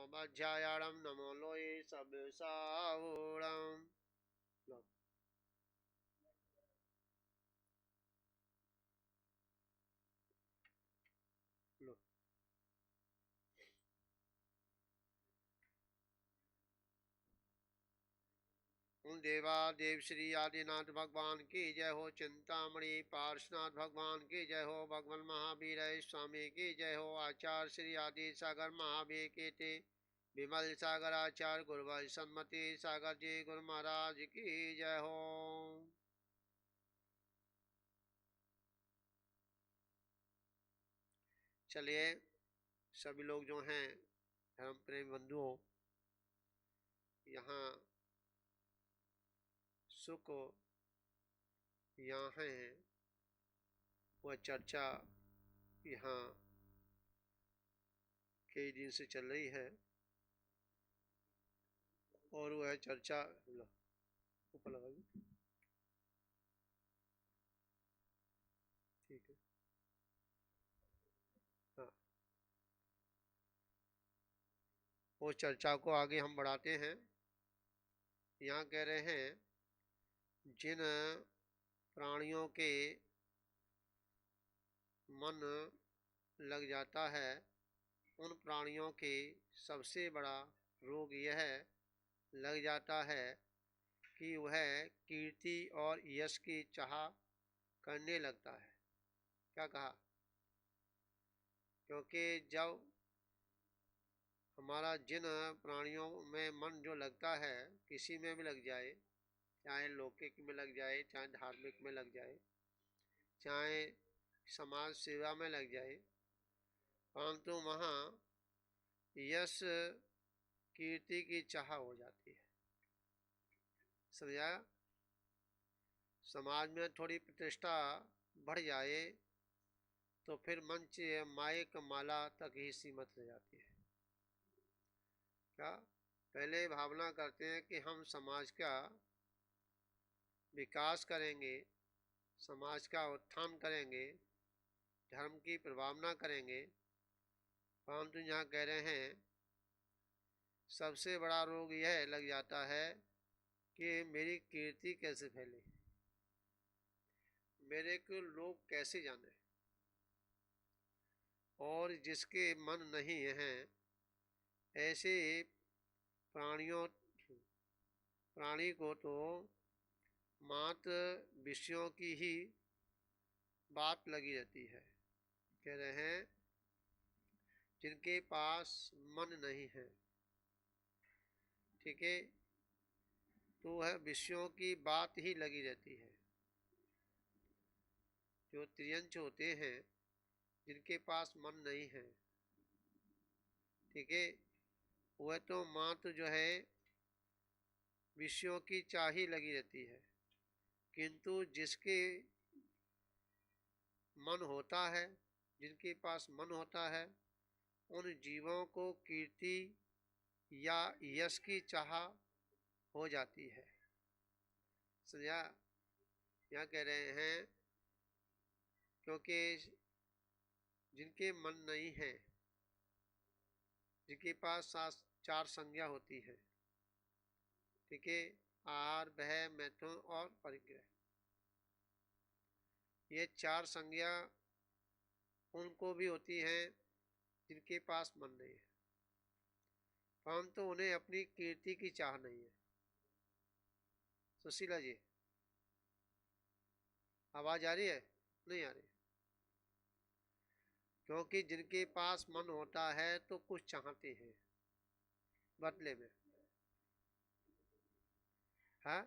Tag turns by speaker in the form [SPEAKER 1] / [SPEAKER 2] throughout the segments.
[SPEAKER 1] मध्यायाणम नमो लोई सब सावूणम। लो लो। देवा देव श्री आदिनाथ भगवान की जय हो। चिंतामणि पार्श्वनाथ भगवान की जय हो। भगवान महावीर स्वामी की जय हो। आचार्य श्री आदि सागर महावीर के ते विमल सागर आचार्य गुरुवर सन्मति सागर जी गुरु महाराज की जय हो। चलिए सभी लोग जो हैं धर्म प्रेम बंधुओं, यहाँ सुख यहाँ है वह चर्चा यहाँ कई दिन से चल रही है और वह चर्चा ऊपर लगाइए, ठीक है। हाँ, वो चर्चा को आगे हम बढ़ाते हैं। यहाँ कह रहे हैं जिन प्राणियों के मन लग जाता है उन प्राणियों के सबसे बड़ा रोग यह लग जाता है कि वह कीर्ति और यश की चाह करने लगता है। क्या कहा? क्योंकि जब हमारा जिन प्राणियों में मन जो लगता है, किसी में भी लग जाए, चाहे लौकिक में लग जाए, चाहे धार्मिक में लग जाए, चाहे समाज सेवा में लग जाए, परंतु वहाँ यश कीर्ति की चाह हो जाती है। समझा? समाज में थोड़ी प्रतिष्ठा बढ़ जाए तो फिर मंच माइक माला तक ही सीमित रह जाती है। क्या पहले भावना करते हैं कि हम समाज का विकास करेंगे, समाज का उत्थान करेंगे, धर्म की प्रभावना करेंगे, परंतु यहाँ कह रहे हैं सबसे बड़ा रोग यह लग जाता है कि मेरी कीर्ति कैसे फैले, मेरे को लोग कैसे जाने। और जिसके मन नहीं है ऐसे प्राणी को तो मात्र विषयों की ही बात लगी रहती है। कह रहे हैं जिनके पास मन नहीं है, ठीक है, तो वह विषयों की बात ही लगी रहती है। जो त्रियंच होते हैं जिनके पास मन नहीं है, ठीक है, वह तो मात्र जो है विषयों की चाह ही लगी रहती है। किंतु जिसके मन होता है, जिनके पास मन होता है, उन जीवों को कीर्ति या यश की चाह हो जाती है। समझा? यहाँ कह रहे हैं क्योंकि जिनके मन नहीं है, जिनके पास चार संज्ञा होती है, ठीक है, आहार भय मैथुन और परिग्रह, ये चार संज्ञा उनको भी होती है जिनके पास मन नहीं है, परंतु उन्हें अपनी कीर्ति की चाह नहीं है। सुशीला जी आवाज आ रही है? नहीं आ रही? क्योंकि जिनके पास मन होता है तो कुछ चाहते हैं बदले में, हाँ।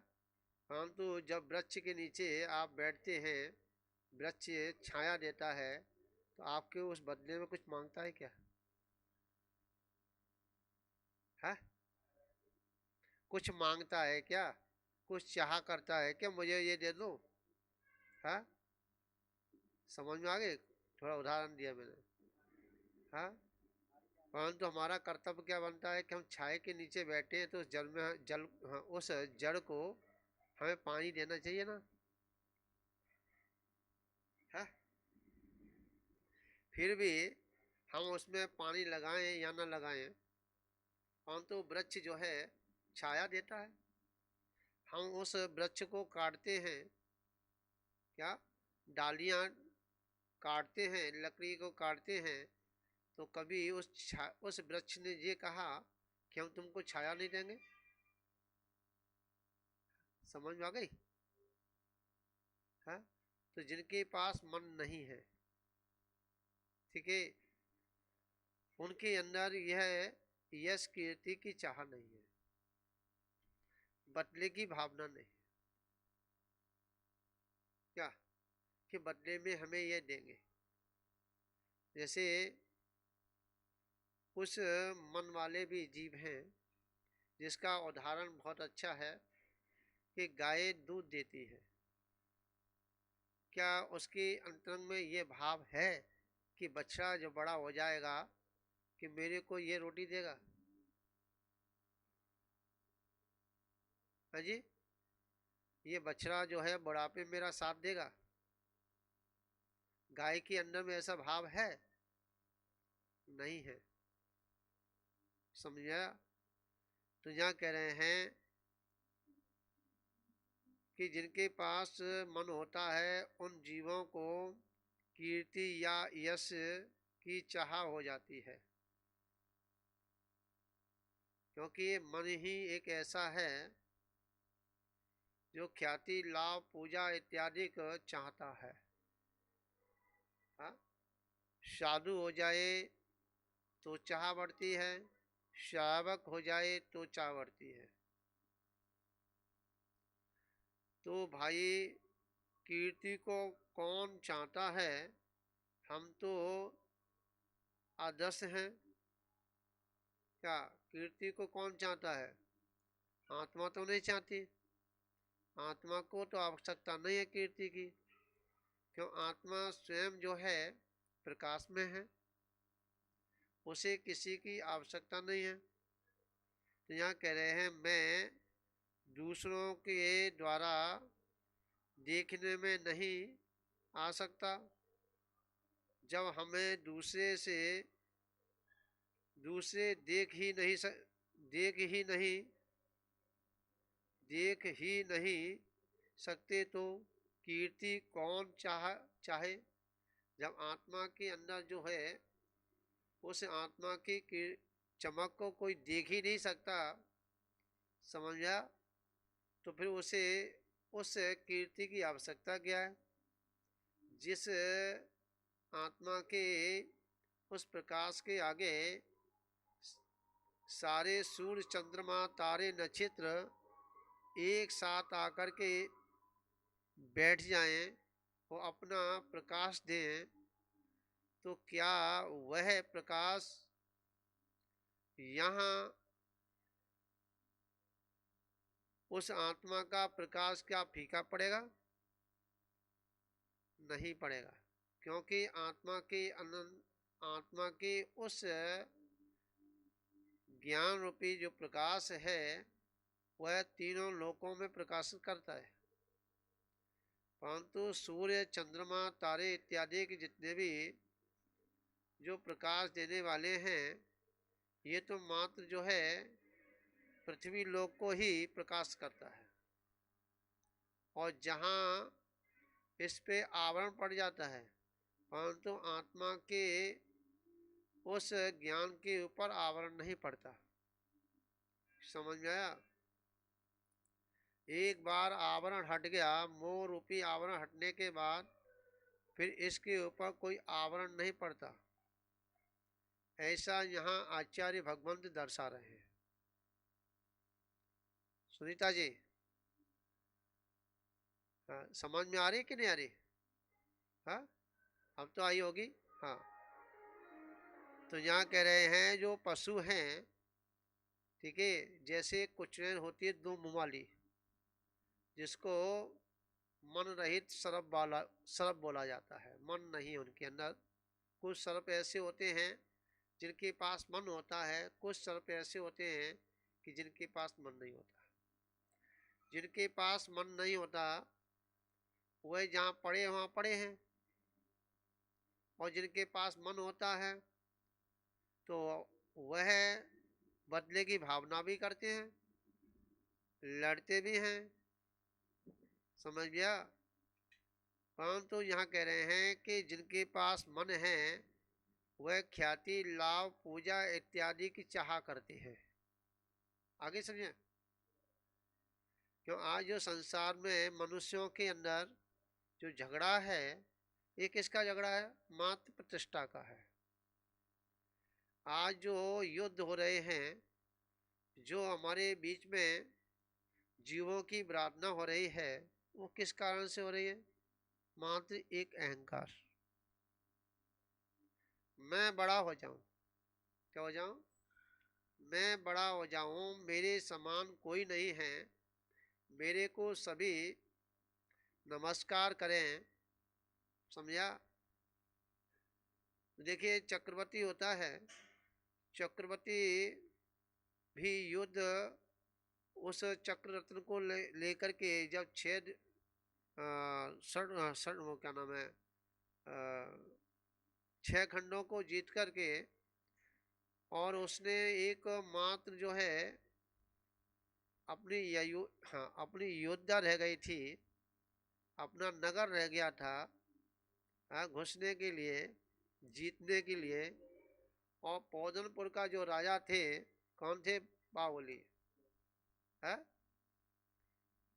[SPEAKER 1] परंतु जब वृक्ष के नीचे आप बैठते हैं, वृक्ष छाया देता है, तो आपके उस बदले में कुछ मांगता है क्या? है? कुछ मांगता है क्या? कुछ चाह करता है क्या मुझे ये दे दो? हाँ, समझ में आ गए? थोड़ा उदाहरण दिया मैंने, हाँ। परंतु हमारा कर्तव्य क्या बनता है कि हम छाए के नीचे बैठे हैं तो उस जल में हाँ, उस जड़ को हमें पानी देना चाहिए ना, है? फिर भी हम उसमें पानी लगाएं या ना लगाएं, परंतु वृक्ष जो है छाया देता है। हम उस वृक्ष को काटते हैं, क्या डालियां काटते हैं, लकड़ी को काटते हैं, तो कभी उस वृक्ष ने ये कहा कि हम तुमको छाया नहीं देंगे? समझ में आ गई? है? तो जिनके पास मन नहीं है, ठीक है, उनके अंदर यह यश कीर्ति की चाह नहीं है, बदले की भावना नहीं, क्या कि बदले में हमें यह देंगे। जैसे कुछ मन वाले भी जीव हैं, जिसका उदाहरण बहुत अच्छा है कि गाय दूध देती है। क्या उसके अंतरंग में ये भाव है कि बच्चा जो बड़ा हो जाएगा कि मेरे को ये रोटी देगा? हाँ जी, ये बछड़ा जो है बुढ़ापे मेरा साथ देगा? गाय के अंदर में ऐसा भाव है? नहीं है। समझा? तो यहाँ कह रहे हैं कि जिनके पास मन होता है उन जीवों को कीर्ति या यश की चाह हो जाती है, क्योंकि ये मन ही एक ऐसा है जो ख्याति, लाभ, पूजा इत्यादि को चाहता है। हाँ? साधु हो जाए तो चाह बढ़ती है, श्रावक हो जाए तो चाह बढ़ती है। तो भाई कीर्ति को कौन चाहता है? हम तो आदर्श हैं। क्या कीर्ति को कौन चाहता है? आत्मा तो नहीं चाहती। आत्मा को तो आवश्यकता नहीं है कीर्ति की, क्यों? आत्मा स्वयं जो है प्रकाश में है, उसे किसी की आवश्यकता नहीं है। तो यहाँ कह रहे हैं मैं दूसरों के द्वारा देखने में नहीं आ सकता। जब हमें दूसरे देख ही नहीं सकते तो कीर्ति कौन चाहे? जब आत्मा के अंदर जो है उस आत्मा की चमक को कोई देख ही नहीं सकता, समझा? तो फिर उसे उस कीर्ति की आवश्यकता क्या है? जिस आत्मा के उस प्रकाश के आगे सारे सूर्य, चंद्रमा, तारे, नक्षत्र एक साथ आकर के बैठ जाएं, वो अपना प्रकाश दें, तो क्या वह प्रकाश यहाँ उस आत्मा का प्रकाश क्या फीका पड़ेगा? नहीं पड़ेगा, क्योंकि आत्मा के उस ज्ञान रूपी जो प्रकाश है वह तीनों लोकों में प्रकाशित करता है। परंतु सूर्य, चंद्रमा, तारे इत्यादि के जितने भी जो प्रकाश देने वाले हैं, ये तो मात्र जो है पृथ्वी लोक को ही प्रकाश करता है, और जहाँ इस पे आवरण पड़ जाता है, परंतु आत्मा के उस ज्ञान के ऊपर आवरण नहीं पड़ता। समझ में आया? एक बार आवरण हट गया, मोह रूपी आवरण हटने के बाद फिर इसके ऊपर कोई आवरण नहीं पड़ता। ऐसा यहाँ आचार्य भगवंत दर्शा रहे हैं। सुनीता जी, हाँ, समझ में आ रही कि नहीं आ रही? हाँ, अब तो आई होगी। हाँ, तो यहाँ कह रहे हैं जो पशु हैं, ठीक है, जैसे कुचैन होती है दो मुँह वाली, जिसको मन रहित सर्प बोला जाता है। मन नहीं उनके अंदर। कुछ सर्प ऐसे होते हैं जिनके पास मन होता है, कुछ सर्प ऐसे होते हैं कि जिनके पास मन नहीं होता। जिनके पास मन नहीं होता वह जहाँ पड़े वहाँ पड़े हैं, और जिनके पास मन होता है तो वह बदले की भावना भी करते हैं, लड़ते भी हैं। समझ गया? परंतु यहाँ कह रहे हैं कि जिनके पास मन है वह ख्याति, लाभ, पूजा इत्यादि की चाह करते हैं। आगे समझे? क्यों आज जो संसार में मनुष्यों के अंदर जो झगड़ा है, ये किसका झगड़ा है? मात्र प्रतिष्ठा का है। आज जो युद्ध हो रहे हैं, जो हमारे बीच में जीवों की प्रार्थना हो रही है, वो किस कारण से हो रही है? मात्र एक अहंकार। मैं बड़ा हो जाऊं। क्या हो जाऊं? मैं बड़ा हो जाऊं, मेरे समान कोई नहीं है, मेरे को सभी नमस्कार करें। समझा? देखिए चक्रवर्ती होता है, चक्रवर्ती भी युद्ध उस चक्र रत्न को लेकर के जब छेद वो क्या नाम है, 6 खंडों को जीत करके, और उसने एक मात्र जो है अपनी हाँ अपनी योद्धा रह गई थी, अपना नगर रह गया था घुसने के लिए, जीतने के लिए। और पौधनपुर का जो राजा थे, कौन थे? बावली है,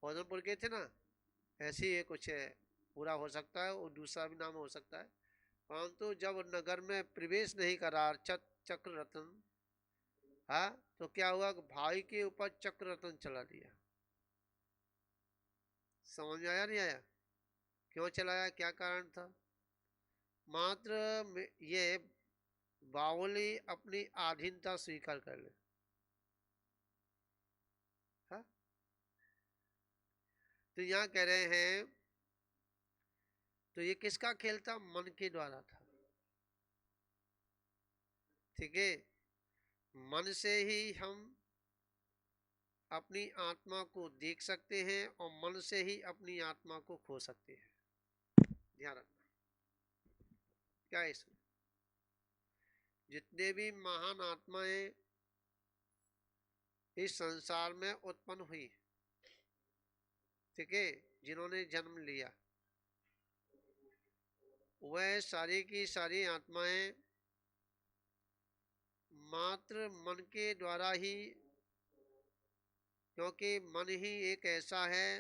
[SPEAKER 1] पौधनपुर के थे ना। ऐसे ही कुछ है, पूरा हो सकता है और दूसरा भी नाम हो सकता है। परंतु जब नगर में प्रवेश नहीं करा चक्र रत्न, हाँ, तो क्या हुआ कि भाई के ऊपर चक्र रत्न चला दिया। समझ में आया नहीं आया? क्यों चलाया, क्या कारण था? मात्र ये बावली अपनी आधीनता स्वीकार कर ले। हाँ? तो यहाँ कह रहे हैं, तो ये किसका खेल था? मन के द्वारा था। ठीक है? मन से ही हम अपनी आत्मा को देख सकते हैं और मन से ही अपनी आत्मा को खो सकते हैं। ध्यान रखना। क्या है इसमें? जितने भी महान आत्माएं इस संसार में उत्पन्न हुई, ठीक है, जिन्होंने जन्म लिया, वह सारी की सारी आत्माएं मात्र मन के द्वारा ही, क्योंकि मन ही एक ऐसा है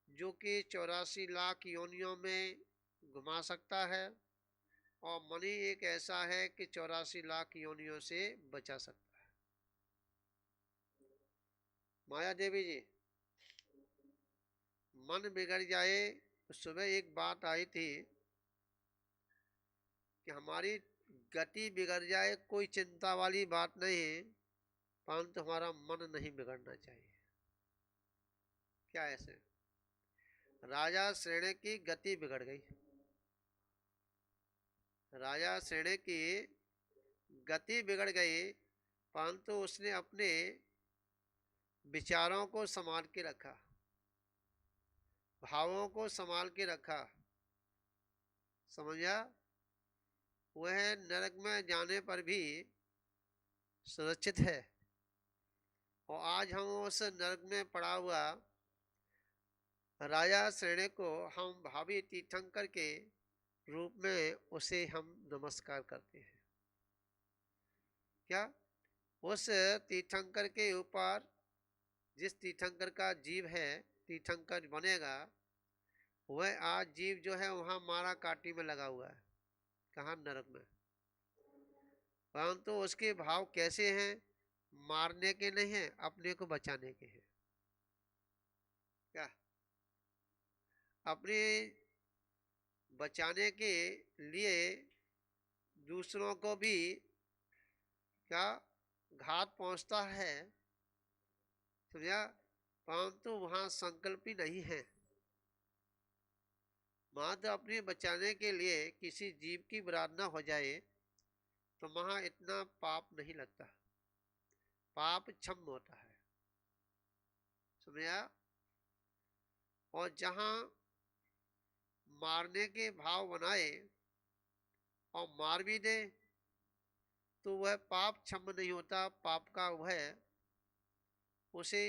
[SPEAKER 1] जो कि 84 लाख योनियों में घुमा सकता है, और मन ही एक ऐसा है कि 84 लाख योनियों से बचा सकता है। माया देवी जी, मन बिगड़ जाए। सुबह एक बात आई थी कि हमारी गति बिगड़ जाए कोई चिंता वाली बात नहीं है, परंतु हमारा मन नहीं बिगड़ना चाहिए। क्या ऐसे? राजा श्रेणी की गति बिगड़ गई, राजा श्रेणी की गति बिगड़ गई, परंतु उसने अपने विचारों को संभाल के रखा, भावों को संभाल के रखा। समझा? वह नरक में जाने पर भी सुरक्षित है, और आज हम उस नरक में पड़ा हुआ राजा श्रेणी को हम भावी तीर्थंकर के रूप में उसे हम नमस्कार करते हैं। क्या? उस तीर्थंकर के ऊपर, जिस तीर्थंकर का जीव है तीर्थंकर बनेगा, वह आज जीव जो है वहां मारा काटी में लगा हुआ है। कहाँ? नरक में। परंतु उसके भाव कैसे हैं? मारने के नहीं है, अपने को बचाने के हैं। क्या? अपने बचाने के लिए दूसरों को भी क्या घात पहुंचता है। समझा? परंतु वहां संकल्प ही नहीं है। मात्र अपने बचाने के लिए किसी जीव की बराबरी हो जाए तो वहां इतना पाप नहीं लगता, पाप क्षम होता है। समझा? और जहां मारने के भाव बनाए और मार भी दे, तो वह पाप क्षम नहीं होता, पाप का वह उसे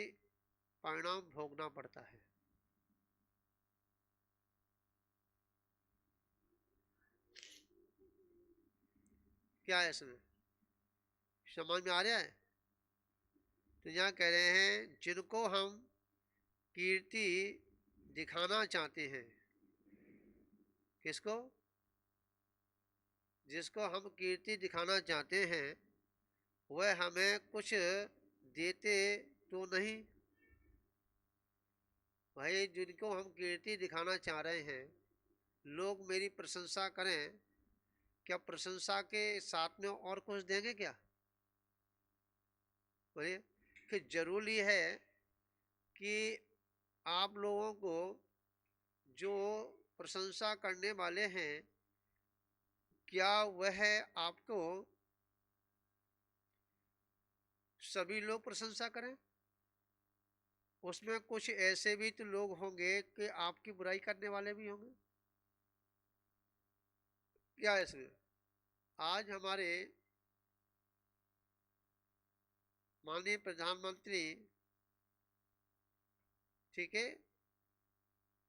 [SPEAKER 1] परिणाम भोगना पड़ता है। क्या है इसमें, समझ में आ रहा है? तो यहाँ कह रहे हैं जिनको हम कीर्ति दिखाना चाहते हैं, किसको? जिसको हम कीर्ति दिखाना चाहते हैं वह हमें कुछ देते तो नहीं। भाई जिनको हम कीर्ति दिखाना चाह रहे हैं, लोग मेरी प्रशंसा करें, क्या प्रशंसा के साथ में और कुछ देंगे क्या? बोलिए कि जरूरी है कि आप लोगों को जो प्रशंसा करने वाले हैं, क्या वह आपको सभी लोग प्रशंसा करें? उसमें कुछ ऐसे भी तो लोग होंगे कि आपकी बुराई करने वाले भी होंगे। क्या इसमें, आज हमारे माननीय प्रधानमंत्री, ठीक है,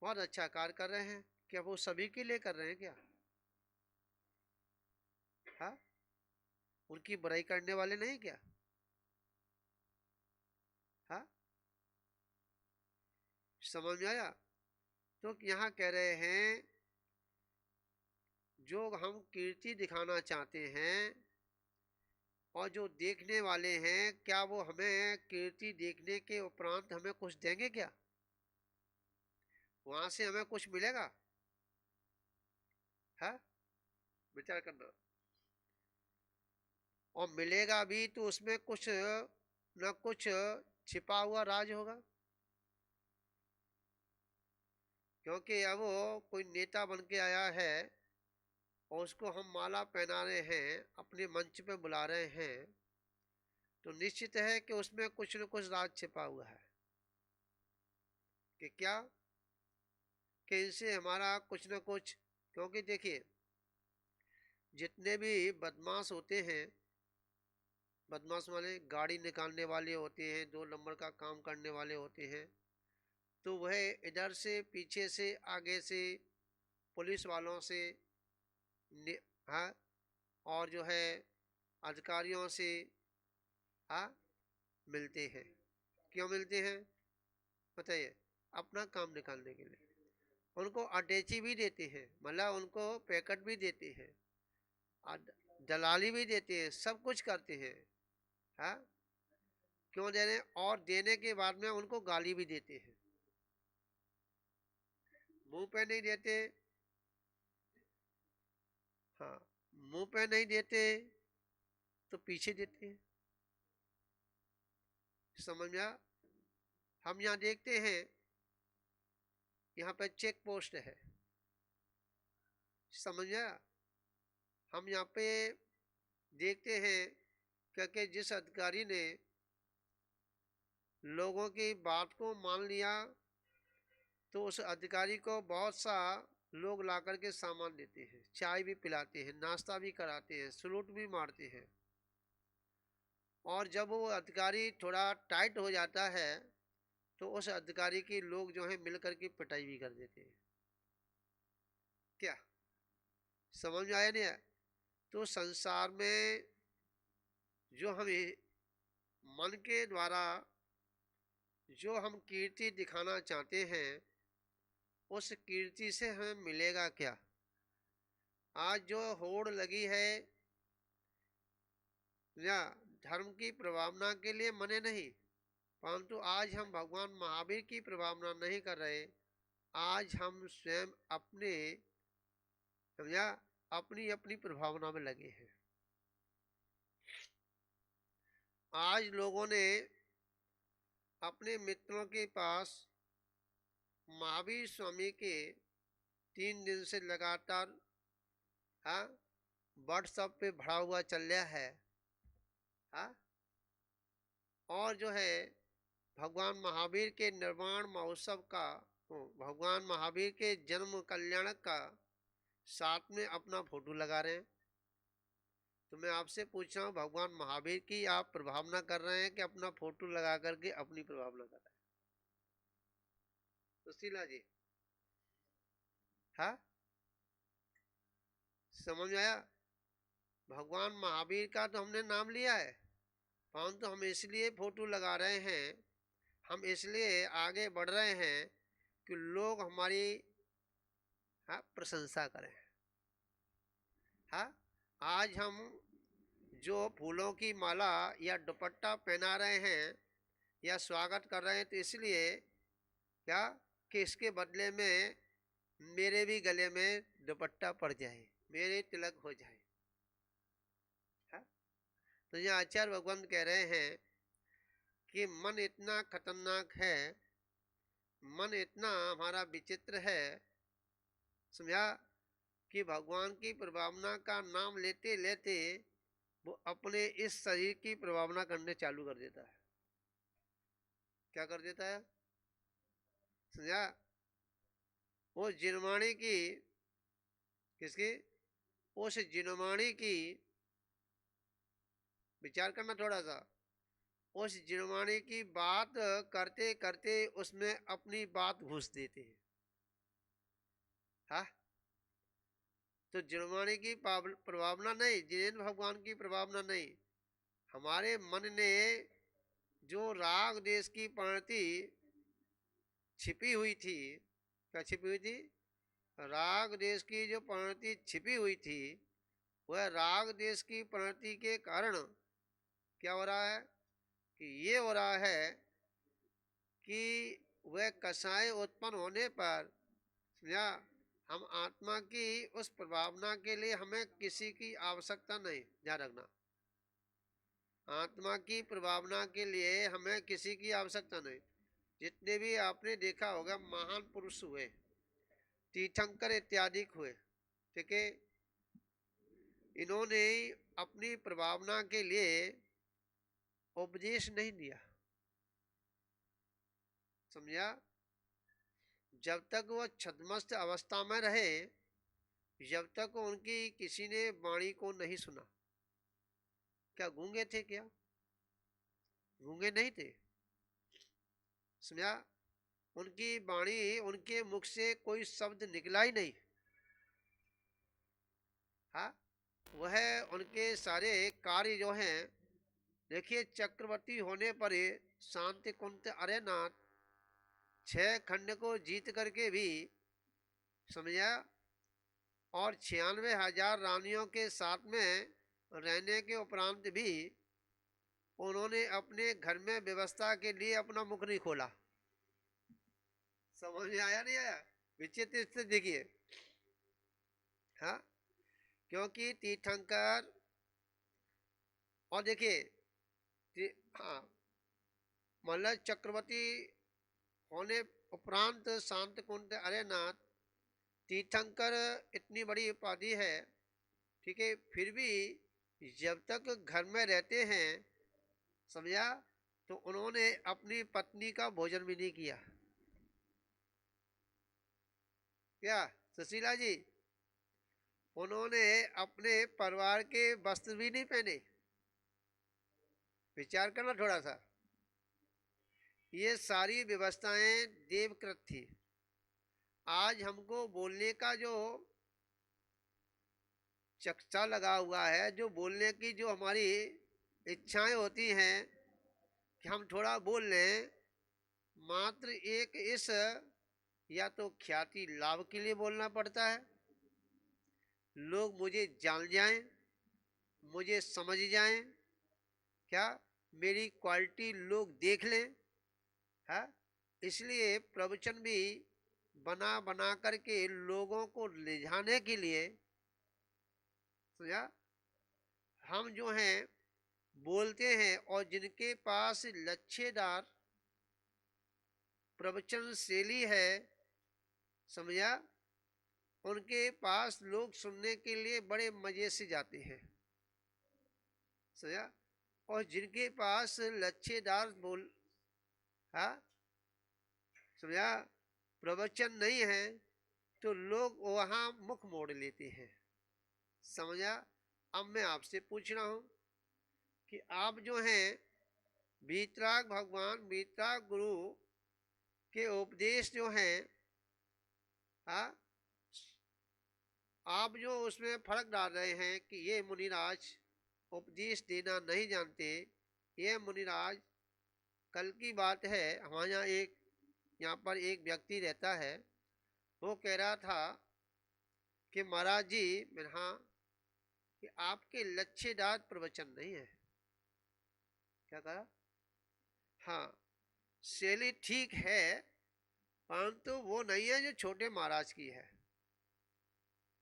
[SPEAKER 1] बहुत अच्छा कार्य कर रहे हैं, क्या वो सभी के लिए कर रहे हैं क्या? हाँ, उनकी बुराई करने वाले नहीं क्या? हाँ, समझ में आया? तो यहाँ कह रहे हैं जो हम कीर्ति दिखाना चाहते हैं और जो देखने वाले हैं, क्या वो हमें कीर्ति देखने के उपरांत हमें कुछ देंगे क्या? वहां से हमें कुछ मिलेगा? है, विचार करना। और मिलेगा भी तो उसमें कुछ न कुछ छिपा हुआ राज होगा, क्योंकि अब वो कोई नेता बन के आया है और उसको हम माला पहना रहे हैं, अपने मंच पे बुला रहे हैं, तो निश्चित है कि उसमें कुछ न कुछ राज छिपा हुआ है। कि क्या, कि इनसे हमारा कुछ न कुछ, क्योंकि देखिए जितने भी बदमाश होते हैं, बदमाश वाले गाड़ी निकालने वाले होते हैं, 2 नंबर का काम करने वाले होते हैं, तो वह इधर से पीछे से आगे से पुलिस वालों से हाँ, और जो है अधिकारियों से हाँ मिलते हैं। क्यों मिलते हैं बताइए? अपना काम निकालने के लिए। उनको अटैची भी देते हैं, मतलब उनको पैकेट भी देते हैं, दलाली भी देते हैं, सब कुछ करते हैं। हाँ, क्यों दे रहे हैं? और देने के बाद में उनको गाली भी देते हैं। मुंह पे नहीं देते, हाँ, मुंह पे नहीं देते तो पीछे देते हैं। समझ में? हम यहाँ देखते हैं, यहाँ पे चेक पोस्ट है, समझ में? हम यहाँ पे देखते हैं क्योंकि जिस अधिकारी ने लोगों की बात को मान लिया, तो उस अधिकारी को बहुत सा लोग ला करके सामान देते हैं, चाय भी पिलाते हैं, नाश्ता भी कराते हैं, सलूट भी मारते हैं। और जब वो अधिकारी थोड़ा टाइट हो जाता है तो उस अधिकारी की लोग जो है मिल करके पिटाई भी कर देते हैं। क्या समझ में आया नहीं है? तो संसार में जो हम मन के द्वारा जो हम कीर्ति दिखाना चाहते हैं, उस कीर्ति से हमें मिलेगा क्या? आज जो होड़ लगी है या धर्म की प्रभावना के लिए मने नहीं, परंतु आज हम भगवान महावीर की प्रभावना नहीं कर रहे, आज हम स्वयं अपने, समझा, अपनी अपनी प्रभावना में लगे हैं। आज लोगों ने अपने मित्रों के पास महावीर स्वामी के 3 दिन से लगातार हाँ व्हाट्सएप पे भरा हुआ चल रहा है। हाँ, और जो है भगवान महावीर के निर्वाण महोत्सव का, भगवान महावीर के जन्म कल्याणक का साथ में अपना फोटो लगा रहे हैं। तो मैं आपसे पूछ रहा हूँ, भगवान महावीर की आप प्रभावना कर रहे हैं कि अपना फोटो लगा करके अपनी प्रभावना कर रहे हैं? सुशीला जी, हाँ, समझ में आया? भगवान महावीर का तो हमने नाम लिया है, परंतु तो हम इसलिए फोटो लगा रहे हैं, हम इसलिए आगे बढ़ रहे हैं कि लोग हमारी, हाँ, प्रशंसा करें। हाँ, आज हम जो फूलों की माला या दुपट्टा पहना रहे हैं या स्वागत कर रहे हैं, तो इसलिए क्या कि इसके बदले में मेरे भी गले में दुपट्टा पड़ जाए, मेरे तिलक हो जाए। हाँ? तो ये आचार्य भगवान कह रहे हैं कि मन इतना खतरनाक है, मन इतना हमारा विचित्र है, समझा, कि भगवान की प्रभावना का नाम लेते लेते वो अपने इस शरीर की प्रभावना करने चालू कर देता है। क्या कर देता है? समझा? वो जिनवाणी की, किसकी? उस जिनवाणी की, विचार करना थोड़ा सा, उस जिनवाणी की बात करते करते उसमें अपनी बात घुस देते हैं। हाँ, तो जिनवाणी की प्रभावना नहीं, जिनेन्द्र भगवान की प्रभावना नहीं, हमारे मन ने जो राग देश की प्रणति छिपी हुई थी, क्या छिपी हुई थी? राग देश की जो प्रणति छिपी हुई थी, वह राग देश की प्रणति के कारण क्या हो रहा है कि ये हो रहा है कि वह कषाय उत्पन्न होने पर, या हम आत्मा की उस प्रभावना के लिए हमें किसी की आवश्यकता नहीं, ध्यान रखना, आत्मा की प्रभावना के लिए हमें किसी की आवश्यकता नहीं। जितने भी आपने देखा होगा महान पुरुष हुए, तीर्थंकर इत्यादि हुए, ठीक है, इन्होंने अपनी प्रभावना के लिए उपदेश नहीं दिया, समझा? जब तक वो छद्मस्त अवस्था में रहे, जब तक उनकी किसी ने वाणी को नहीं सुना। क्या गूंगे थे? क्या गूंगे नहीं थे? समझा? उनकी वाणी, उनके मुख से कोई शब्द निकला ही नहीं। हाँ, वह उनके सारे कार्य जो हैं, देखिए, चक्रवर्ती होने पर ही शांति कुंत अरेनाथ 6 खंड को जीत करके भी, समझा, और 96,000 रानियों के साथ में रहने के उपरांत भी उन्होंने अपने घर में व्यवस्था के लिए अपना मुख नहीं खोला। समझ में आया नहीं आया? विचित्र स्थिति देखिए। हाँ, क्योंकि तीर्थंकर, और देखिए, हाँ, मतलब चक्रवर्ती होने उपरांत शांत कुंत अरेनाथ, तीर्थंकर इतनी बड़ी उपाधि है, ठीक है, फिर भी जब तक घर में रहते हैं, समझा, तो उन्होंने अपनी पत्नी का भोजन भी नहीं किया। क्या सुशीला जी? उन्होंने अपने परिवार के वस्त्र भी नहीं पहने। विचार करना थोड़ा सा, ये सारी व्यवस्थाएं देवकृत थी। आज हमको बोलने का जो चकचा लगा हुआ है, जो बोलने की जो हमारी इच्छाएं होती हैं कि हम थोड़ा बोल लें, मात्र एक इस, या तो ख्याति लाभ के लिए बोलना पड़ता है, लोग मुझे जान जाएं, मुझे समझ जाएं, क्या मेरी क्वालिटी लोग देख लें। है, इसलिए प्रवचन भी बना बना करके लोगों को रिझाने के लिए, समझा, हम जो हैं बोलते हैं, और जिनके पास लच्छेदार प्रवचन शैली है, समझा, उनके पास लोग सुनने के लिए बड़े मजे से जाते हैं, समझा, और जिनके पास लच्छेदार बोल, हाँ, समझा, प्रवचन नहीं है, तो लोग वहां मुख मोड़ लेते हैं, समझा। अब मैं आपसे पूछ रहा हूं कि आप जो हैं वीतराग भगवान वीतराग गुरु के उपदेश जो हैं, हाँ, आप जो उसमें फर्क डाल रहे हैं कि ये मुनिराज उपदेश देना नहीं जानते। ये मुनिराज, कल की बात है, हमारे यहाँ पर एक व्यक्ति रहता है, वो कह रहा था कि महाराज जी, मैंने हाँ, कि आपके लच्छेदार प्रवचन नहीं है। क्या कहा? हाँ, शैली ठीक है, परंतु वो नहीं है जो छोटे महाराज की है।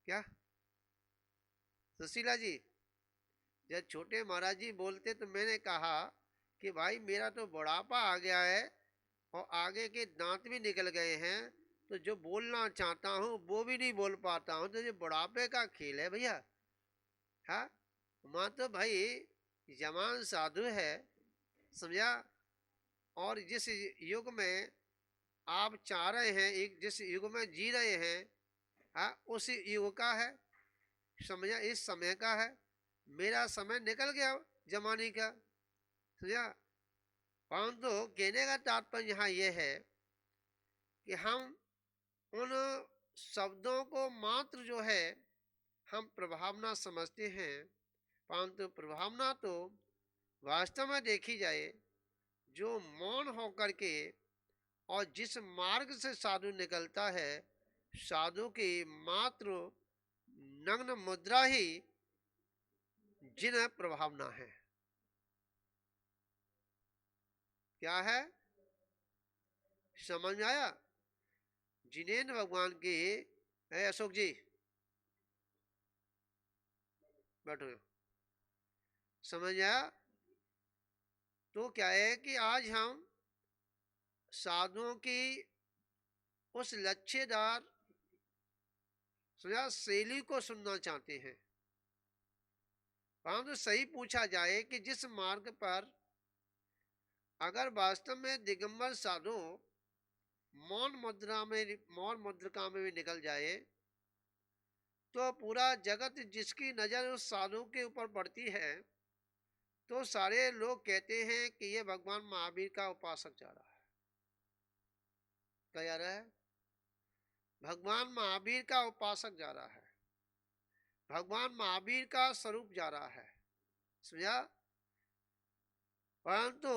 [SPEAKER 1] क्या सुशीला जी? जब छोटे महाराज जी बोलते तो मैंने कहा कि भाई मेरा तो बुढ़ापा आ गया है और आगे के दांत भी निकल गए हैं, तो जो बोलना चाहता हूँ वो भी नहीं बोल पाता हूँ, तो ये बुढ़ापे का खेल है भैया। हाँ, माँ तो भाई जवान साधु है, समझा। और जिस युग में आप चाह रहे हैं, एक जिस युग में जी रहे हैं, हाँ, उस युग का है, समझा, इस समय का है। मेरा समय निकल गया जमाने का, समझा। परंतु कहने का तात्पर्य यहाँ यह है कि हम उन शब्दों को मात्र जो है हम प्रभावना समझते हैं, परंतु प्रभावना तो वास्तव में देखी जाए, जो मौन होकर के और जिस मार्ग से साधु निकलता है, साधु की मात्र नग्न मुद्रा ही जिन प्रभावना है। क्या है? समझ में आया? जिनेन्द्र भगवान की है। अशोक जी बैठो, समझ आया? तो क्या है कि आज हम साधुओं की उस लच्छेदार शैली को सुनना चाहते हैं। परंतु सही पूछा जाए कि जिस मार्ग पर अगर वास्तव में दिगंबर साधु मौन मुद्रिका में भी निकल जाए, तो पूरा जगत जिसकी नजर उस साधु के ऊपर पड़ती है, तो सारे लोग कहते हैं कि ये भगवान महावीर का उपासक जा रहा है। क्या जा रहा है? भगवान महावीर का उपासक जा रहा है, भगवान महावीर का स्वरूप जा रहा है, समझा। परंतु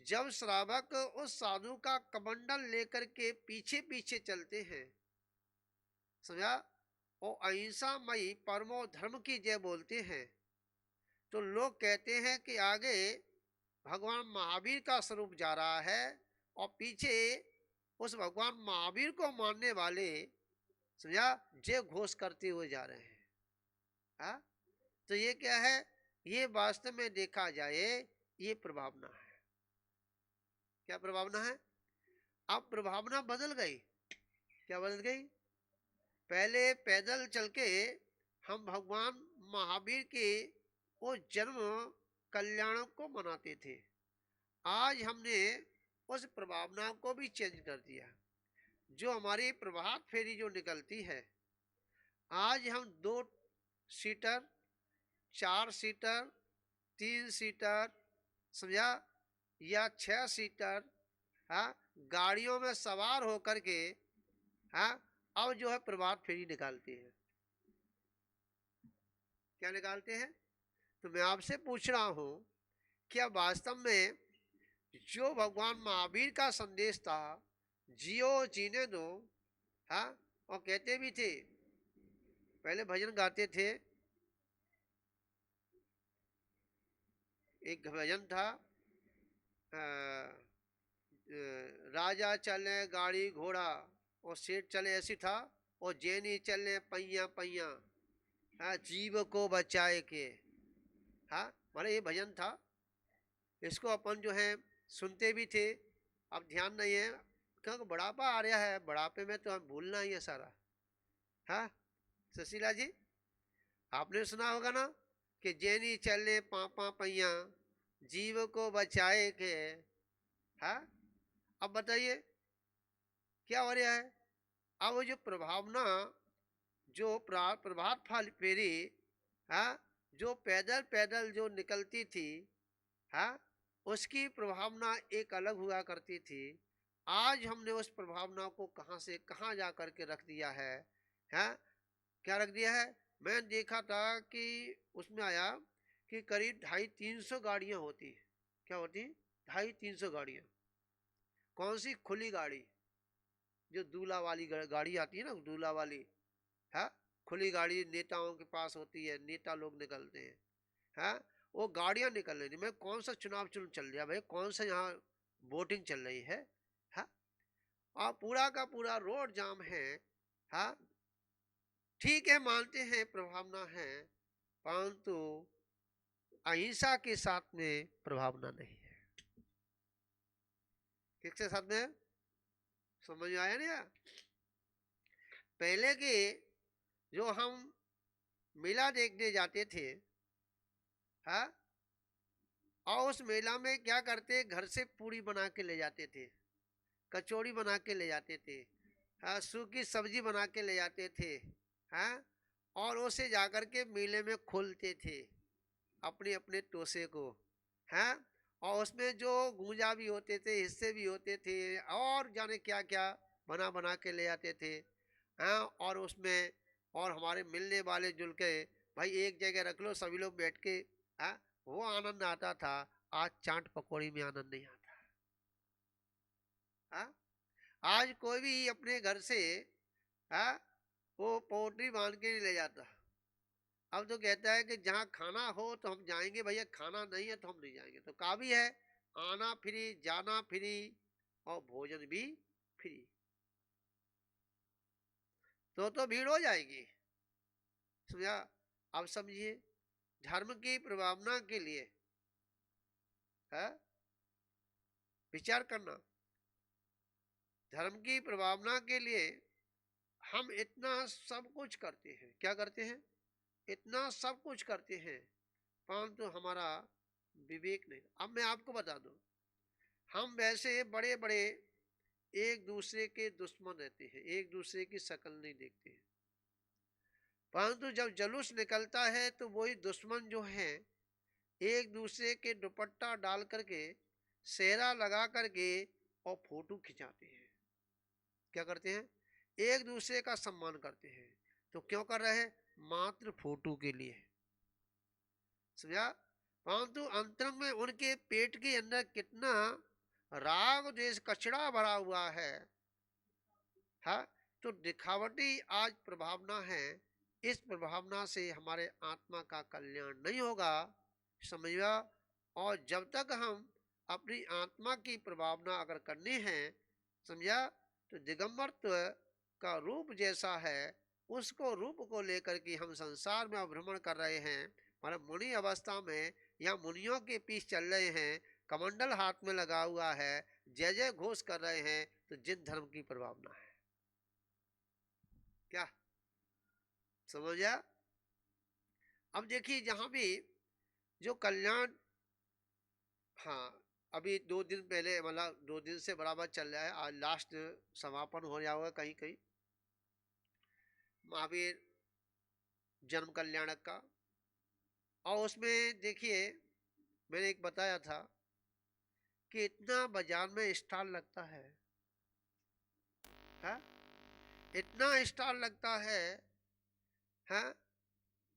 [SPEAKER 1] जब श्रावक उस साधु का कमंडल लेकर के पीछे पीछे चलते हैं, समझा, और अहिंसामयी परमो धर्म की जय बोलते हैं, तो लोग कहते हैं कि आगे भगवान महावीर का स्वरूप जा रहा है और पीछे उस भगवान महावीर को मानने वाले, समझा, जय घोष करते हुए जा रहे हैं। हाँ, तो ये क्या है? ये वास्तव में देखा जाए ये प्रभावना है। क्या प्रभावना है? अब प्रभावना बदल गई। क्या बदल गई? पहले पैदल चल के हम भगवान महावीर के वो जन्म कल्याण को मनाते थे। आज हमने उस प्रभावना को भी चेंज कर दिया। जो हमारी प्रभात फेरी जो निकलती है, आज हम 2 सीटर, 4 सीटर, 3 सीटर, समझा, या 6 सीटर, हाँ, गाड़ियों में सवार होकर के, हाँ, अब जो है प्रभात फेरी निकालते हैं। क्या निकालते हैं? तो मैं आपसे पूछ रहा हूं, क्या वास्तव में जो भगवान महावीर का संदेश था, जियो जीने दो, हाँ, और कहते भी थे, पहले भजन गाते थे, एक भजन था, राजा चले गाड़ी घोड़ा और सेठ चले, ऐसी था, और जैनी चले पैया पैया, हाँ, जीव को बचाए के। हाँ, मतलब ये भजन था, इसको अपन जो है सुनते भी थे। अब ध्यान नहीं है क्योंकि बुढ़ापा आ रहा है, बुढ़ापे में तो हम भूलना ही है सारा। हाँ सुशीला जी, आपने सुना होगा ना कि जैनी चले पापा पैया, जीव को बचाए के। हाँ, अब बताइए क्या हो रहा है? अब जो प्रभावना, जो प्रभात फेरी हाँ, जो पैदल पैदल जो निकलती थी, हाँ, उसकी प्रभावना एक अलग हुआ करती थी। आज हमने उस प्रभावना को कहाँ से कहाँ जा करके रख दिया है। हाँ, क्या रख दिया है? मैंने देखा था कि उसमें आया कि करीब 250-300 गाड़ियां होती। क्या होती? 250-300 गाड़ियां। कौन सी? खुली गाड़ी, जो दूल्हा वाली गाड़ी आती है ना, दूल्हा वाली। हाँ, खुली गाड़ी नेताओं के पास होती है, नेता लोग निकलते हैं। हाँ, वो गाड़ियां निकल रही थी। मैं कौन सा चुनाव चल रहा है भाई, कौन सा यहाँ वोटिंग चल रही है? हाँ, और पूरा का पूरा रोड जाम है। हाँ, ठीक है, मानते हैं प्रभावना है, परंतु अहिंसा के साथ में प्रभावना नहीं है। किसके साथ में? समझ में आया ना? पहले के जो हम मेला देखने जाते थे, हाँ, और उस मेला में क्या करते, घर से पूरी बना के ले जाते थे, कचौड़ी बना के ले जाते थे, हाँ, सूखी सब्जी बना के ले जाते थे। हाँ, और उसे जाकर के मेले में खोलते थे, अपने अपने टोसे को। हाँ, और उसमें जो गूंजा भी होते थे, हिस्से भी होते थे, और जाने क्या क्या बना बना के ले आते थे। हाँ, और उसमें और हमारे मिलने वाले जुल के, भाई एक जगह रख लो, सभी लोग बैठ के। हाँ, वो आनंद आता था। आज चाट पकौड़ी में आनंद नहीं आता। हाँ, आज कोई भी अपने घर से, हाँ, वो पोटली बांध के नहीं ले जाता। अब तो कहता है कि जहाँ खाना हो तो हम जाएंगे, भैया खाना नहीं है तो हम नहीं जाएंगे। तो का भी है, आना फ्री, जाना फ्री, और भोजन भी फ्री। तो भीड़ हो जाएगी। समझा? अब समझिए, धर्म की प्रभावना के लिए है विचार करना। धर्म की प्रभावना के लिए हम इतना सब कुछ करते हैं। क्या करते हैं? इतना सब कुछ करते हैं, परंतु हमारा विवेक नहीं। अब मैं आपको बता दूं, हम वैसे बड़े बड़े एक दूसरे के दुश्मन रहते हैं, एक दूसरे की शक्ल नहीं देखते हैं, परंतु जब जुलूस निकलता है तो वही दुश्मन जो है, एक दूसरे के दुपट्टा डाल करके, सेहरा लगा करके, और फोटो खिंचाते हैं। क्या करते हैं? एक दूसरे का सम्मान करते हैं। तो क्यों कर रहे हैं? मात्र फोटो के लिए। समझा? परंतु अंतरंग में उनके पेट के अंदर कितना राग द्वेष कचड़ा भरा हुआ है। हाँ, तो दिखावटी आज प्रभावना है। इस प्रभावना से हमारे आत्मा का कल्याण नहीं होगा। समझिए? और जब तक हम अपनी आत्मा की प्रभावना अगर करनी है, समझा, तो दिगंबरत्व का रूप जैसा है, उसको रूप को लेकर के हम संसार में भ्रमण कर रहे हैं, मतलब मुनि अवस्था में, या मुनियों के पीछे चल रहे हैं, कमंडल हाथ में लगा हुआ है, जय जय घोष कर रहे हैं। तो जिन धर्म की प्रभावना है, क्या समझा? अब देखिए, जहां भी जो कल्याण, हाँ, अभी 2 दिन पहले, मतलब 2 दिन से बराबर चल रहा है, आज लास्ट समापन हो रहा होगा कहीं कहीं, महावीर जन्म कल्याणक का। और उसमें देखिए, मैंने एक बताया था कि इतना बाजार में स्टॉल लगता है, इतना स्टॉल लगता है,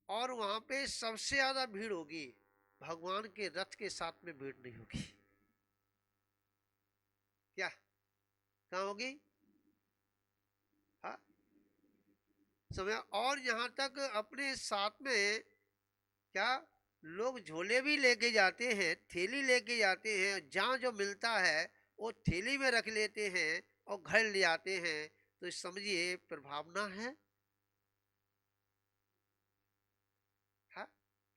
[SPEAKER 1] और वहां पे सबसे ज्यादा भीड़ होगी, भगवान के रथ के साथ में भीड़ नहीं होगी। क्या? कहाँ होगी? हाँ, समय। और यहाँ तक अपने साथ में, क्या, लोग झोले भी लेके जाते हैं, थैली लेके जाते हैं, जहाँ जो मिलता है वो थैली में रख लेते हैं और घर ले आते हैं। तो समझिए प्रभावना है। हाँ?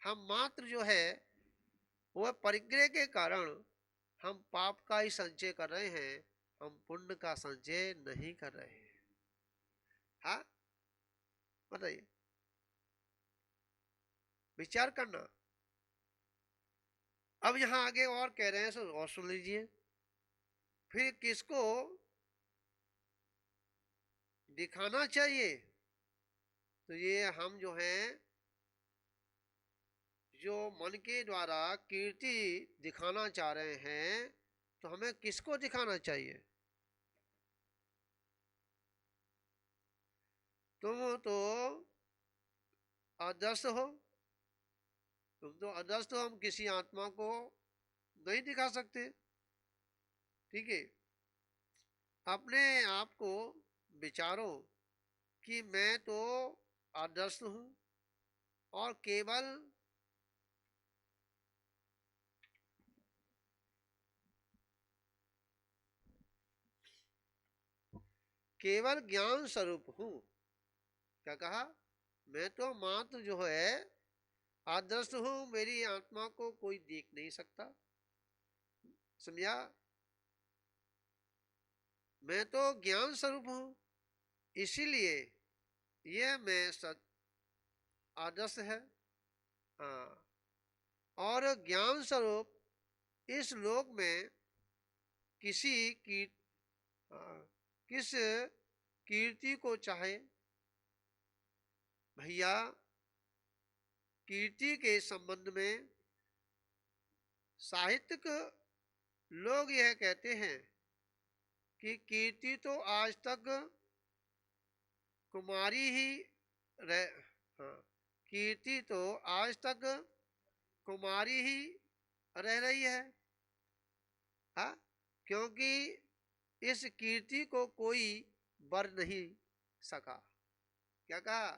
[SPEAKER 1] हम मात्र जो है वह परिग्रह के कारण हम पाप का ही संचय कर रहे हैं, हम पुण्य का संचय नहीं कर रहे हैं। हाँ, बताइए, विचार करना। अब यहाँ आगे और कह रहे हैं, और सुन लीजिए, फिर किसको दिखाना चाहिए? तो ये हम जो हैं जो मन के द्वारा कीर्ति दिखाना चाह रहे हैं, तो हमें किसको दिखाना चाहिए? तुम तो आदर्श हो, तुम तो आदर्श हो, हम किसी आत्मा को नहीं दिखा सकते। ठीक है, अपने आप को विचारो कि मैं तो आदर्श हूं और केवल ज्ञान स्वरूप हूं। क्या कहा? मैं तो मात्र जो है आदर्श हूं, मेरी आत्मा को कोई देख नहीं सकता। समझा? मैं तो ज्ञान स्वरूप हूं, इसीलिए यह मैं सत आदर्श है। हाँ, और ज्ञान स्वरूप इस लोक में किसी की किस कीर्ति को चाहे। भैया, कीर्ति के संबंध में साहित्यिक लोग यह कहते हैं कि कीर्ति तो आज तक कुमारी ही रह हाँ, कीर्ति तो आज तक कुमारी ही रह रही है। हाँ, क्योंकि इस कीर्ति को कोई बर नहीं सका। क्या कहा?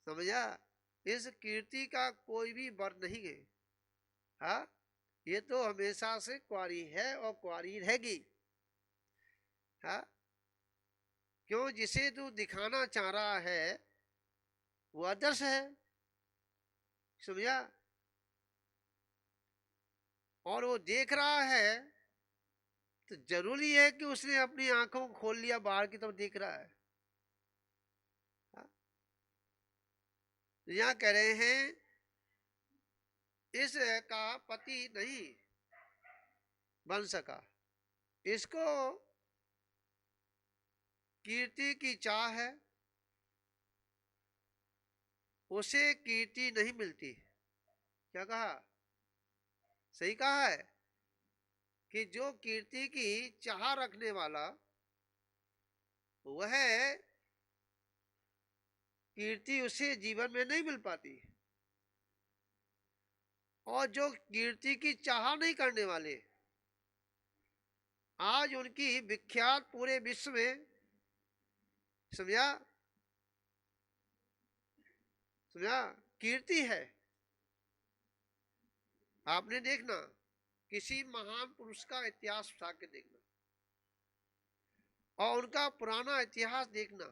[SPEAKER 1] समझा? इस कीर्ति का कोई भी बर नहीं है। हाँ, ये तो हमेशा से कुंवारी है और कुंवारी रहेगी। हाँ, क्यों? जिसे तू दिखाना चाह रहा है वो आदर्श है। समझा? और वो देख रहा है तो जरूरी है कि उसने अपनी आंखों को खोल लिया, बाहर की तरफ देख रहा है। हाँ? यहाँ कह रहे हैं इस का पति नहीं बन सका, इसको कीर्ति की चाह है, उसे कीर्ति नहीं मिलती। क्या कहा? सही कहा है कि जो कीर्ति की चाह रखने वाला, वह कीर्ति उसे जीवन में नहीं मिल पाती। और जो कीर्ति की चाह नहीं करने वाले, आज उनकी विख्यात पूरे विश्व में। समझा? समझा? कीर्ति है। आपने देखना, किसी महान पुरुष का इतिहास उठा के देखना और उनका पुराना इतिहास देखना,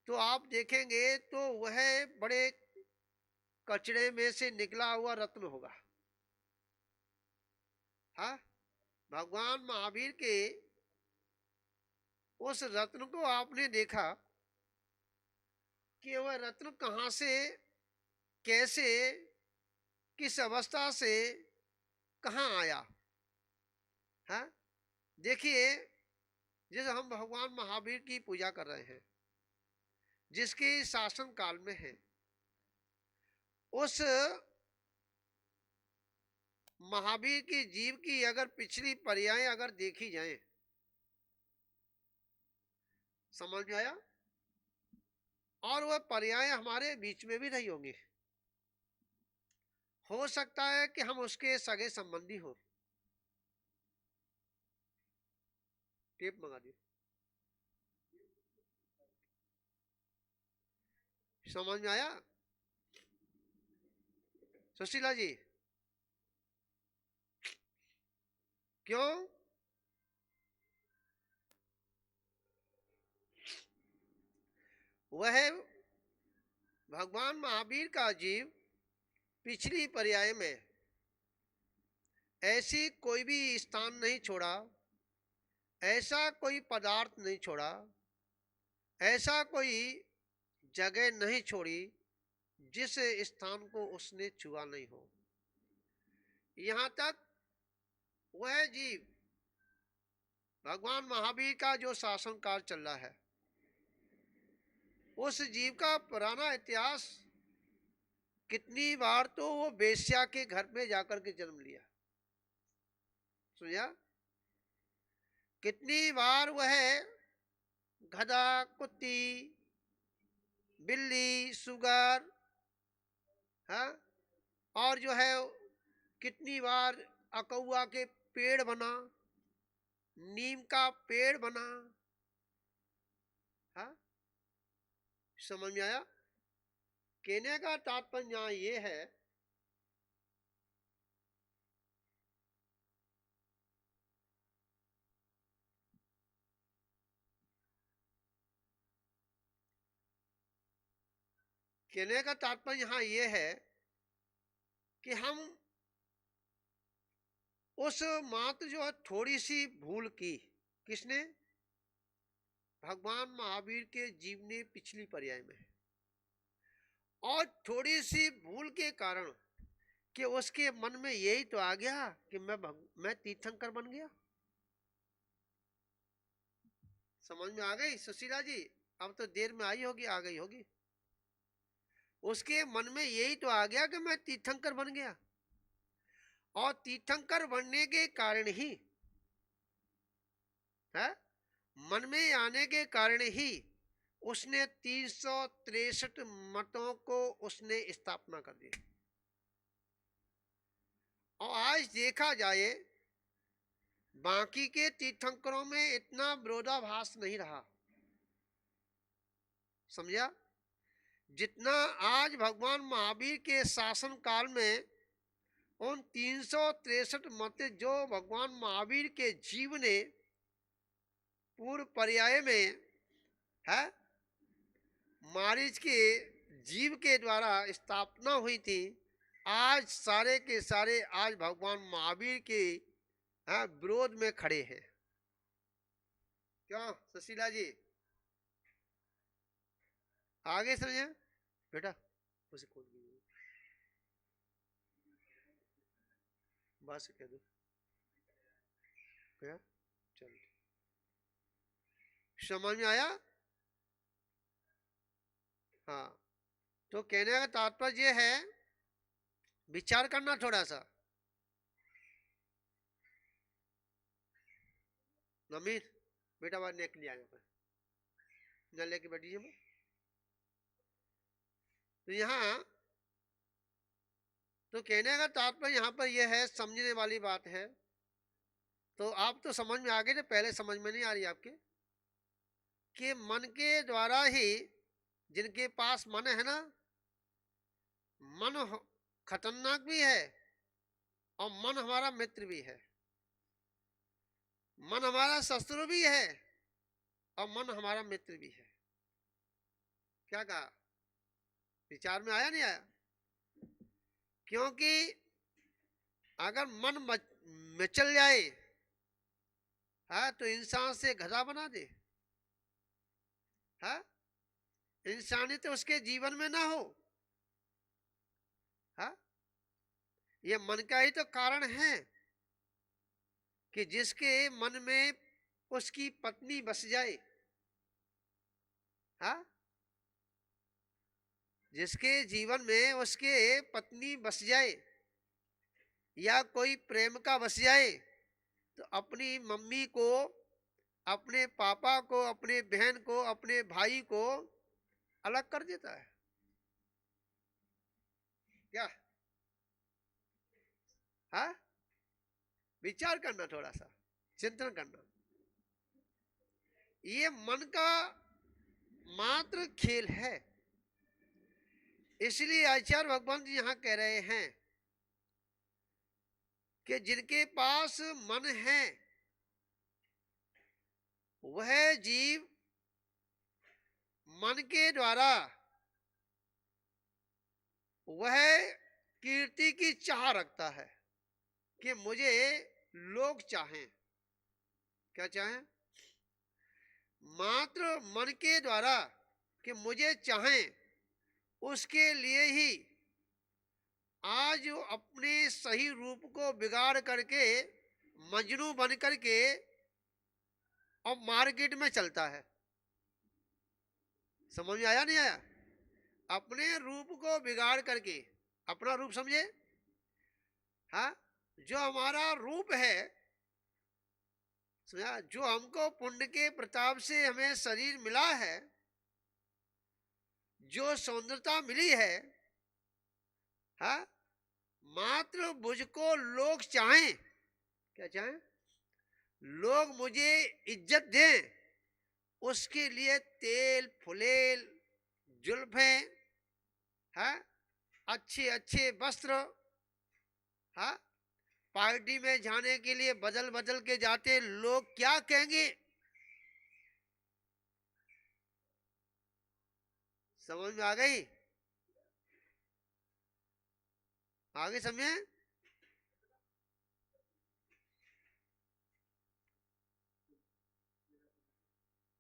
[SPEAKER 1] तो आप देखेंगे तो वह बड़े कचड़े में से निकला हुआ रत्न होगा। हाँ, भगवान महावीर के उस रत्न को आपने देखा कि वह रत्न कहां से, कैसे, किस अवस्था से कहां आया। हाँ, देखिए, जैसे हम भगवान महावीर की पूजा कर रहे हैं, जिसके शासन काल में है, उस महावीर की जीव की अगर पिछली पर्याय अगर देखी जाए, समझ में आया? और वह पर्याय हमारे बीच में भी रही होंगी। हो सकता है कि हम उसके सगे संबंधी हो। टेप मंगा दी। समझ में आया? सुशीला जी, क्यों? वह भगवान महावीर का जीव पिछली पर्याय में ऐसी कोई भी स्थान नहीं छोड़ा, ऐसा कोई पदार्थ नहीं छोड़ा, ऐसा कोई जगह नहीं छोड़ी जिस स्थान को उसने छुआ नहीं हो। यहां तक वह जीव, भगवान महावीर का जो शासन काल चल रहा है, उस जीव का पुराना इतिहास कितनी बार तो वो वेश्या के घर में जाकर के जन्म लिया, सुनिया, कितनी बार वह गधा, कुत्ती, बिल्ली, सुगर, हाँ, और जो है कितनी बार अकौआ के पेड़ बना, नीम का पेड़ बना, हाँ, समझ में आया? कहने का तात्पर्य यहाँ ये है, कहने का तात्पर्य यहाँ ये है कि हम उस मात्र जो है थोड़ी सी भूल की, किसने? भगवान महावीर के जीव ने पिछली पर्याय में, और थोड़ी सी भूल के कारण कि उसके मन में यही तो आ गया कि मैं तीर्थंकर बन गया। समझ में आ गई सुशीला जी? अब तो देर में आई होगी, आ गई होगी। उसके मन में यही तो आ गया कि मैं तीर्थंकर बन गया, और तीर्थंकर बनने के कारण ही है, मन में आने के कारण ही उसने 363 मतों को उसने स्थापना कर दी। और आज देखा जाए बाकी के तीर्थंकरों में इतना विरोधाभास नहीं रहा, समझा, जितना आज भगवान महावीर के शासन काल में उन 363 मत जो भगवान महावीर के जीव ने पूर्व पर्याय में है मारीच के जीव के द्वारा स्थापना हुई थी, आज सारे के सारे आज भगवान महावीर के विरोध में खड़े हैं। क्यों सुशीला जी? आगे समझे बेटा? उसे खोल दीजिए, बस कह दो क्या? चलो, समझ में आया? हाँ, तो कहने का तात्पर्य है विचार करना थोड़ा सा। नमीन बेटा बाहर नेक लिया यहाँ पर, न लेके बैठिए। तो यहाँ तो कहने का तात्पर्य यहाँ पर यह है, समझने वाली बात है। तो आप तो समझ में आ गए थे, पहले समझ में नहीं आ रही आपके, कि मन के द्वारा ही, जिनके पास मन है ना, मन खतरनाक भी है और मन हमारा मित्र भी है, मन हमारा शत्रु भी है और मन हमारा मित्र भी है। क्या कहा? विचार में आया नहीं आया? क्योंकि अगर मन मचल जाए है तो इंसान से गधा बना दे, है इंसानियत तो उसके जीवन में ना हो, है ये मन का ही तो कारण है कि जिसके मन में उसकी पत्नी बस जाए, है जिसके जीवन में उसके पत्नी बस जाए या कोई प्रेम का बस जाए, तो अपनी मम्मी को, अपने पापा को, अपने बहन को, अपने भाई को अलग कर देता है। क्या? हाँ, विचार करना, थोड़ा सा चिंतन करना। ये मन का मात्र खेल है। इसलिए आचार्य भगवान जी यहां कह रहे हैं कि जिनके पास मन है वह जीव मन के द्वारा वह कीर्ति की चाह रखता है कि मुझे लोग चाहें। क्या चाहें? मात्र मन के द्वारा कि मुझे चाहें, उसके लिए ही आज अपने सही रूप को बिगाड़ करके मजनू बन करके और मार्केट में चलता है। समझ में आया नहीं आया? अपने रूप को बिगाड़ करके अपना रूप समझे। हाँ, जो हमारा रूप है, समझा, जो हमको पुण्य के प्रताप से हमें शरीर मिला है, जो सौंदर्यता मिली है, हाँ, मात्र मुझको लोग चाहें, क्या चाहें, लोग मुझे इज्जत दें, उसके लिए तेल फुलेल, जुल्फें, हाँ, अच्छे अच्छे वस्त्र, हाँ, पार्टी में जाने के लिए बदल बदल के जाते, लोग क्या कहेंगे, समझ में आ गई, आगे समझे।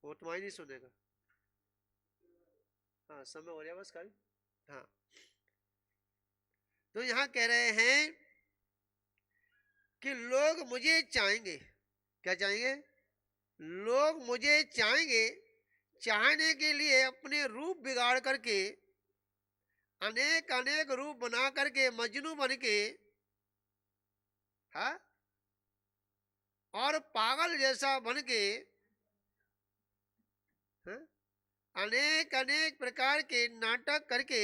[SPEAKER 1] वो तुम्हारी नहीं सुनेगा। हाँ, समय हो गया बस कल। हाँ, तो यहां कह रहे हैं कि लोग मुझे चाहेंगे, क्या चाहेंगे, लोग मुझे चाहेंगे, चाहने के लिए अपने रूप बिगाड़ करके, अनेक अनेक रूप बना करके, मजनू बन के, हाँ, और पागल जैसा बन के, हाँ, अनेक अनेक प्रकार के नाटक करके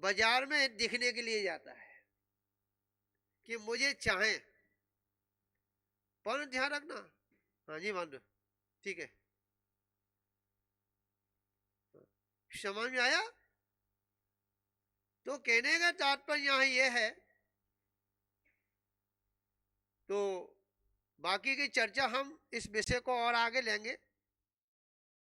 [SPEAKER 1] बाजार में दिखने के लिए जाता है कि मुझे चाहें। पर ध्यान रखना। हाँ जी, मान लो, ठीक है, समझ में आया। तो कहने का तात्पर्य यहाँ ये है, तो बाकी की चर्चा हम इस विषय को और आगे लेंगे।